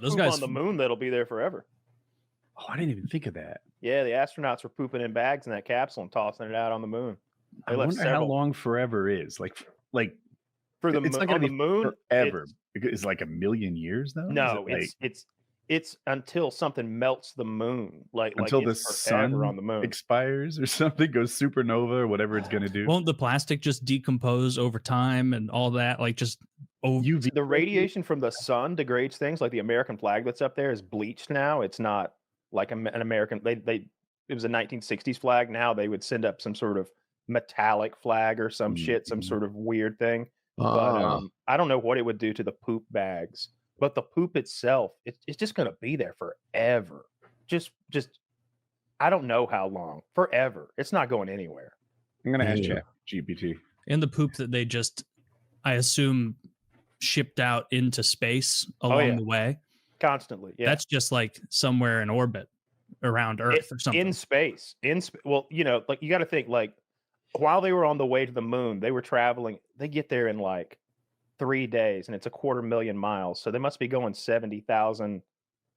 those poop guys on the moon that'll be there forever. Oh, I didn't even think of that. Yeah, the astronauts were pooping in bags in that capsule and tossing it out on the moon. I wonder how long forever is. Like for the it's not on gonna the moon forever. It's like a million years though. No, it's until something melts the moon, like until the it's sun on the moon expires or something, goes supernova or whatever it's going to do. Won't the plastic just decompose over time and all that? Like just UV. The radiation from the sun degrades things. Like the American flag that's up there is bleached now. It's not like an American. It was a 1960s flag. Now they would send up some sort of metallic flag or some shit, some sort of weird thing. But I don't know what it would do to the poop bags. But the poop itself, it's just going to be there forever. Just I don't know how long. Forever. It's not going anywhere. I'm going to ask ChatGPT. And the poop that they just, I assume, shipped out into space along the way. Constantly. Yeah. That's just like somewhere in orbit around Earth or something. In space. Well, like you got to think, like, while they were on the way to the moon, they were traveling. They get there in like 3 days, and it's 250,000 miles. So they must be going 70,000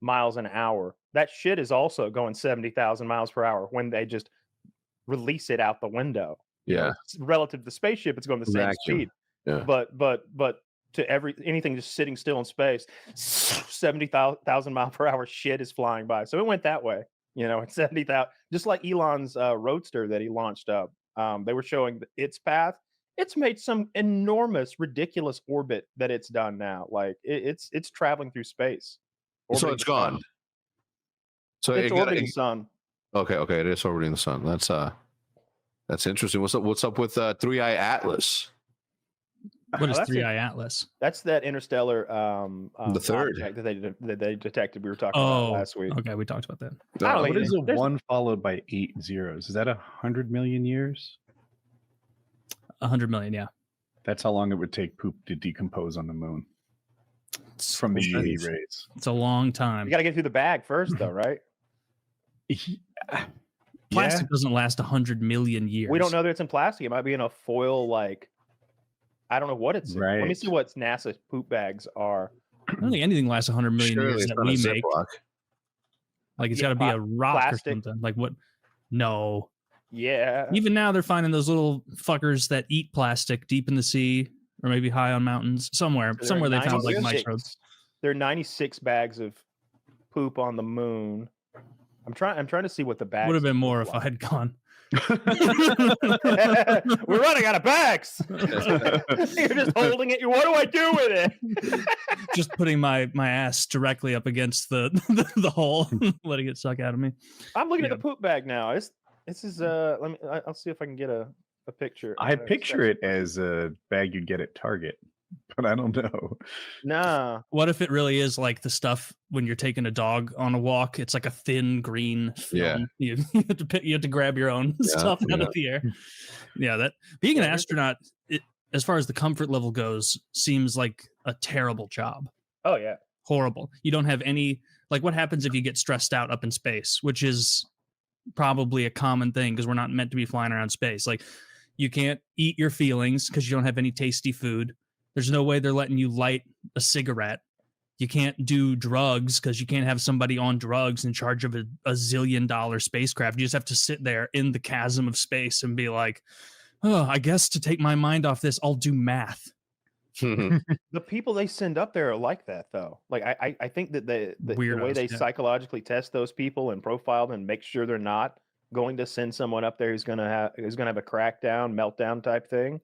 miles an hour. That shit is also going 70,000 miles per hour when they just release it out the window. Yeah. Relative to the spaceship, it's going the same speed. Yeah. But to anything just sitting still in space, 70,000 mile per hour shit is flying by. So it went that way. At 70,000, just like Elon's Roadster that he launched up. They were showing its path. It's made some enormous, ridiculous orbit that it's done now. Like it's traveling through space. So it's gone. So it's orbiting the sun. Okay, it is orbiting the sun. That's interesting. What's up with 3i Atlas? What is 3i Atlas? That's that interstellar the third that they detected. We were talking about last week. Okay, we talked about that. What is a 1 followed by 8 zeros? Is that 100 million years? 100 million, yeah. That's how long it would take poop to decompose on the moon from the UV rays. It's a long time. You got to get through the bag first, though, right? Plastic doesn't last 100 million years. We don't know that it's in plastic. It might be in a foil, like, I don't know what it's in. Right. Let me see what NASA's poop bags are. I don't think anything lasts 100 million years that we make. Like it's got to be a rock plastic. or something. Like what? No. Yeah. Even now they're finding those little fuckers that eat plastic deep in the sea or maybe high on mountains somewhere. So somewhere they found like microbes. There are 96 bags of poop on the moon. I'm trying to see what the bag would have been more if I had gone. We're running out of bags. You're just holding it. What do I do with it? Just putting my ass directly up against the hole, letting it suck out of me. I'm looking at the poop bag now. This is I'll see if I can get a picture. I picture it as a bag you'd get at Target, but I don't know. Nah. What if it really is like the stuff when you're taking a dog on a walk? It's like a thin green film. You have to grab your own stuff out of the air. Yeah, that being an astronaut, as far as the comfort level goes, seems like a terrible job. Oh yeah, horrible. You don't have any like. What happens if you get stressed out up in space, which is probably a common thing because we're not meant to be flying around space. Like you can't eat your feelings because you don't have any tasty food. There's no way they're letting you light a cigarette. You can't do drugs because you can't have somebody on drugs in charge of a $1 zillion spacecraft. You just have to sit there in the chasm of space and be like, oh, I guess to take my mind off this, I'll do math. The people they send up there are like that, though. Like I think that the way they psychologically test those people and profile them and make sure they're not going to send someone up there who's gonna have a crackdown, meltdown type thing.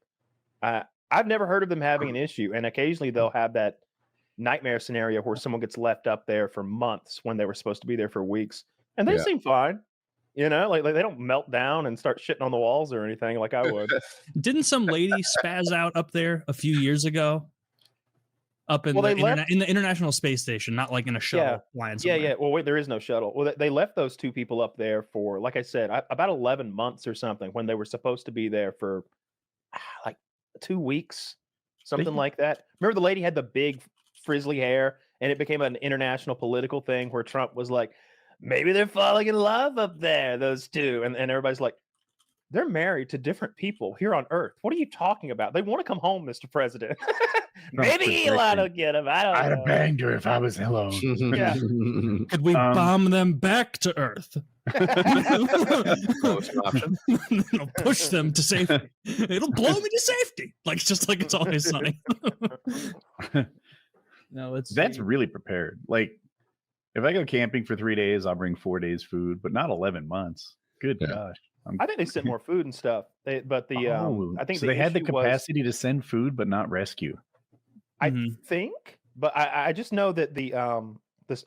I've never heard of them having an issue, and occasionally they'll have that nightmare scenario where someone gets left up there for months when they were supposed to be there for weeks, and they seem fine. Like they don't melt down and start shitting on the walls or anything like I would. Didn't some lady spaz out up there a few years ago? Up in in the International Space Station, not like in a shuttle flying somewhere. Yeah. Well, wait, there is no shuttle. Well, they left those two people up there for, like I said, about 11 months or something when they were supposed to be there for like 2 weeks, something like that. Remember the lady had the big frizzly hair and it became an international political thing where Trump was like, maybe they're falling in love up there, those two. And everybody's like, they're married to different people here on Earth. What are you talking about? They want to come home, Mr. President. Maybe Elon will get them. I don't know. I'd have banged her if I was alone. Yeah. Could we bomb them back to Earth? Oh, it's an option. It'll push them to safety. It'll blow me to safety. Like just like it's always sunny. No, that's really prepared. Like if I go camping for 3 days, I'll bring 4 days food, but not 11 months. Good gosh. I think they sent more food and stuff. I think so they had the capacity to send food, but not rescue. I think, but I just know that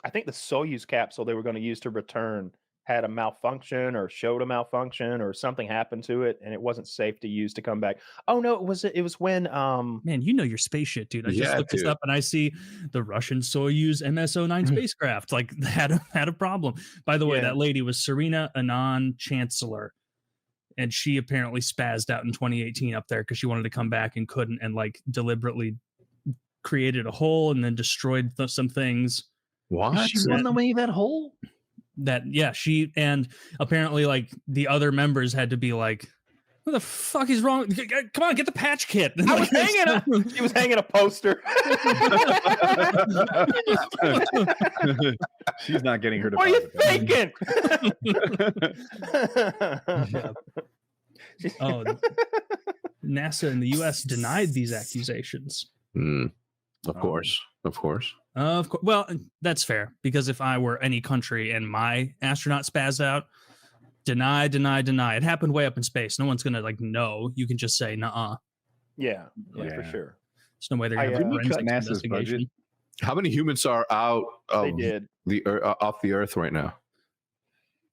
I think the Soyuz capsule they were going to use to return had a malfunction or showed a malfunction or something happened to it and it wasn't safe to use to come back. Oh no, it was when man, you know your space shit, dude. I just looked this up and I see the Russian Soyuz MS-09 spacecraft like had a problem. By the way, that lady was Serena Anand Chancellor, and she apparently spazzed out in 2018 up there because she wanted to come back and couldn't, and like deliberately created a hole and then destroyed some things. What? She won the way that hole? She, and apparently like the other members had to be like, what the fuck is wrong? Come on, get the patch kit. She was hanging a poster. She's not getting her to. What are you thinking? NASA and the US denied these accusations. Of course. Well, that's fair, because if I were any country and my astronaut spazzed out, deny. It happened way up in space. No one's gonna like know. You can just say nuh-uh. Yeah, for sure. There's no way they're gonna forensic NASA's budget. How many humans are out of off the Earth right now?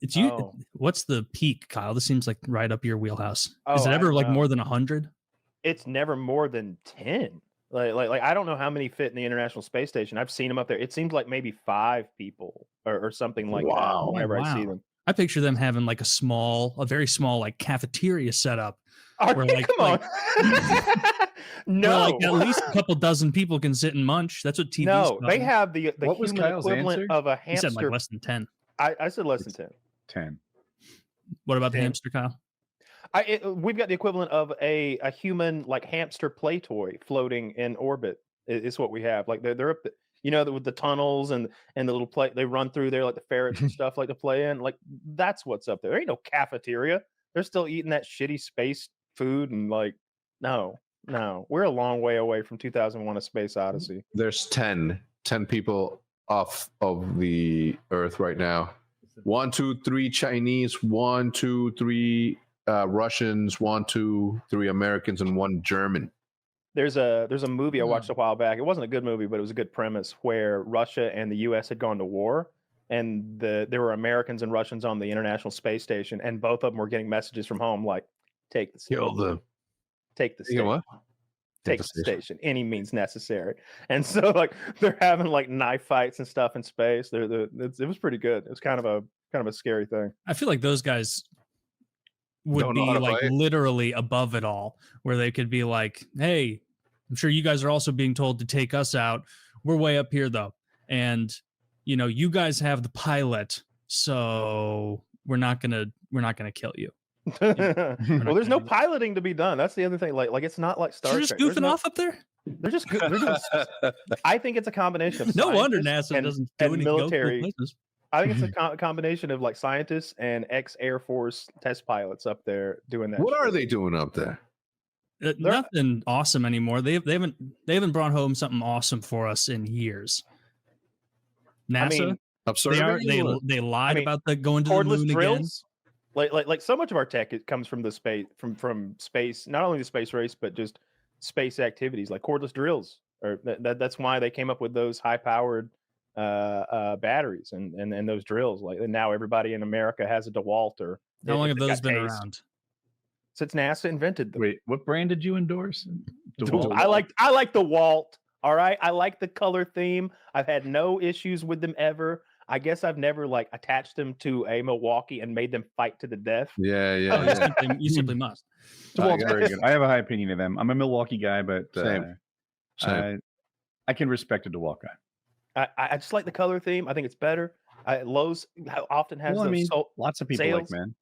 It's you. Oh. What's the peak, Kyle? This seems like right up your wheelhouse. Is it ever like more than 100? It's never more than 10. Like I don't know how many fit in the International Space Station. I've seen them up there. It seems like maybe 5 people or something like that. Whenever I see them, I picture them having like a very small like cafeteria setup. Come on. No, like at least a couple dozen people can sit and munch. That's what TV. No, they have the human equivalent answer? of a hamster. He said like less than 10. I said less than 10. 10. What about the hamster, Kyle? We've got the equivalent of a human like hamster play toy floating in orbit. Is what we have. Like they're up, with the tunnels and the little play they run through there, like the ferrets and stuff, like to play in. Like that's what's up there. There ain't no cafeteria. They're still eating that shitty space food and like no, we're a long way away from 2001: A Space Odyssey. There's 10 people off of the Earth right now. 1, 2, 3 Chinese, 1, 2, 3 Russians, 1, 2, 3 Americans, and 1 German. There's a movie I watched a while back. It wasn't a good movie, but it was a good premise where Russia and the U.S. had gone to war, and there were Americans and Russians on the International Space Station, and both of them were getting messages from home like, "Take the station. Kill them. Take the station. You know what? Take the station. Any means necessary." And so like they're having like knife fights and stuff in space. It was pretty good. It was kind of a scary thing. I feel like those guys would be like literally above it all, where they could be like, "Hey, I'm sure you guys are also being told to take us out. We're way up here though, and you guys have the pilot, so we're not gonna kill you." Well, there's no piloting to be done. That's the other thing. Like it's not like Star Trek. They're just goofing off up there. They're just I think it's a combination of no wonder NASA doesn't do any military. Go places. I think it's a combination of like scientists and ex-Air Force test pilots up there doing that. What are they doing up there? Nothing awesome anymore. They haven't brought home something awesome for us in years. NASA, they lied about the going to the moon drills. Again. Like so much of our tech comes from the space from space, not only the space race, but just space activities like cordless drills. Or that's why they came up with those high-powered batteries and those drills. Like and now everybody in America has a DeWalt. Or how long have those been around? Since NASA invented them. Wait, what brand did you endorse? DeWalt. I like DeWalt. All right, I like the color theme. I've had no issues with them ever. I guess I've never like attached them to a Milwaukee and made them fight to the death. Yeah. You simply must. DeWalt's very good. I have a high opinion of them. I'm a Milwaukee guy, but Same. I can respect a DeWalt guy. I just like the color theme. I think it's better. Lowe's often has lots of people sales. like, man.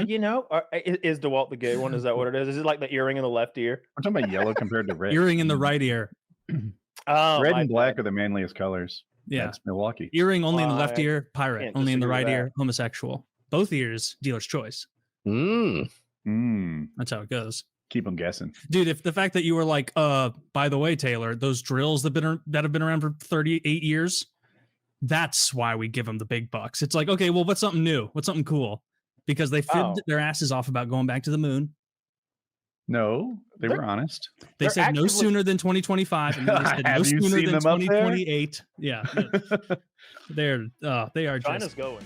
You know, is DeWalt the gay one? Is that what it is? Is it like the earring in the left ear? I'm talking about yellow compared to red. Earring in the right ear. Red and black are the manliest colors. Yeah. That's Milwaukee. Earring only in the left ear, pirate. Only in the right ear, homosexual. Both ears, dealer's choice. That's how it goes. Keep them guessing. Dude, if the fact that you were like, by the way, Taylor, those drills that have been around for 38 years, that's why we give them the big bucks. It's like, okay, well, what's something new? What's something cool? Because they fibbed their asses off about going back to the moon. No, they were honest. They said no sooner than 2025, and then they said no sooner than 2028. Yeah. They are China's going.